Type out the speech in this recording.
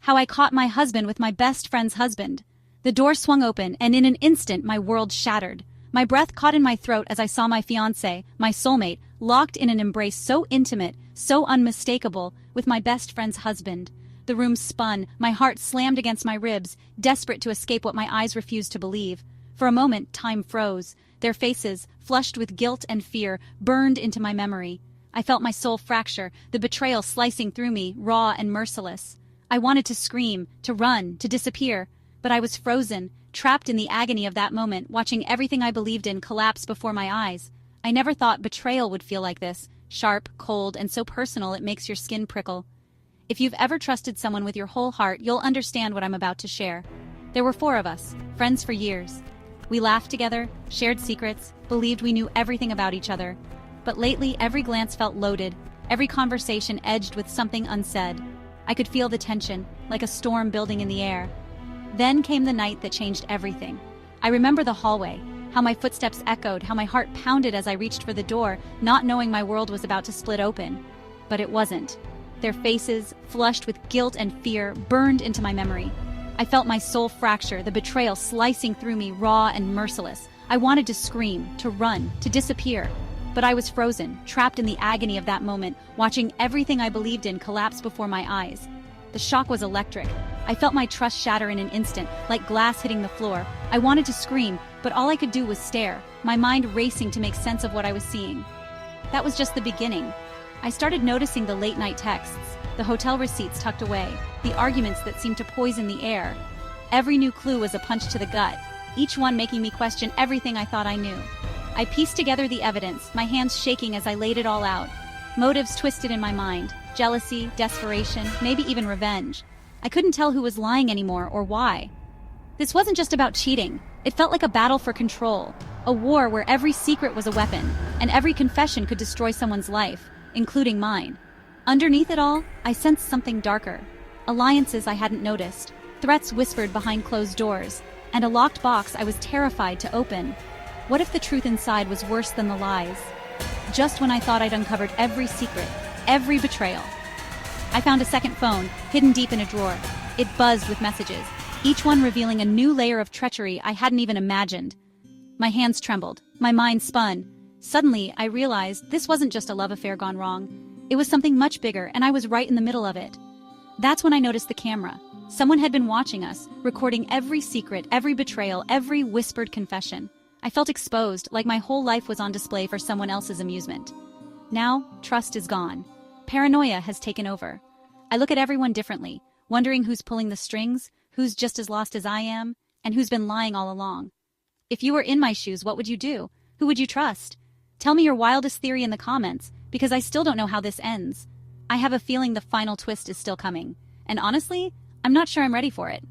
how I caught my husband with my best friend's husband. The door swung open, and in an instant my world shattered. My breath caught in my throat as I saw my fiancé, my soulmate, locked in an embrace so intimate, so unmistakable, with my best friend's husband. The room spun, my heart slammed against my ribs, desperate to escape what my eyes refused to believe. For a moment, time froze. Their faces, flushed with guilt and fear, burned into my memory. I felt my soul fracture, the betrayal slicing through me, raw and merciless. I wanted to scream, to run, to disappear, but I was frozen, trapped in the agony of that moment, watching everything I believed in collapse before my eyes. I never thought betrayal would feel like this, sharp, cold, and so personal it makes your skin prickle. If you've ever trusted someone with your whole heart, you'll understand what I'm about to share. There were 4 of us, friends for years. We laughed together, shared secrets, believed we knew everything about each other. But lately, every glance felt loaded, every conversation edged with something unsaid. I could feel the tension, like a storm building in the air. Then came the night that changed everything. I remember the hallway, how my footsteps echoed, how my heart pounded as I reached for the door, not knowing my world was about to split open. But it wasn't. Their faces, flushed with guilt and fear, burned into my memory. I felt my soul fracture, the betrayal slicing through me, raw and merciless. I wanted to scream, to run, to disappear. But I was frozen, trapped in the agony of that moment, watching everything I believed in collapse before my eyes. The shock was electric. I felt my trust shatter in an instant, like glass hitting the floor. I wanted to scream, but all I could do was stare, my mind racing to make sense of what I was seeing. That was just the beginning. I started noticing the late-night texts, the hotel receipts tucked away, the arguments that seemed to poison the air. Every new clue was a punch to the gut, each one making me question everything I thought I knew. I pieced together the evidence, my hands shaking as I laid it all out. Motives twisted in my mind, jealousy, desperation, maybe even revenge. I couldn't tell who was lying anymore or why. This wasn't just about cheating. It felt like a battle for control, a war where every secret was a weapon, and every confession could destroy someone's life, including mine. Underneath it all, I sensed something darker. Alliances I hadn't noticed, threats whispered behind closed doors, and a locked box I was terrified to open. What if the truth inside was worse than the lies? Just when I thought I'd uncovered every secret, every betrayal. I found a second phone, hidden deep in a drawer. It buzzed with messages, each one revealing a new layer of treachery I hadn't even imagined. My hands trembled, my mind spun. Suddenly, I realized this wasn't just a love affair gone wrong. It was something much bigger, and I was right in the middle of it. That's when I noticed the camera. Someone had been watching us, recording every secret, every betrayal, every whispered confession. I felt exposed, like my whole life was on display for someone else's amusement. Now, trust is gone. Paranoia has taken over. I look at everyone differently, wondering who's pulling the strings, who's just as lost as I am, and who's been lying all along. If you were in my shoes, what would you do? Who would you trust? Tell me your wildest theory in the comments, because I still don't know how this ends. I have a feeling the final twist is still coming, and honestly, I'm not sure I'm ready for it.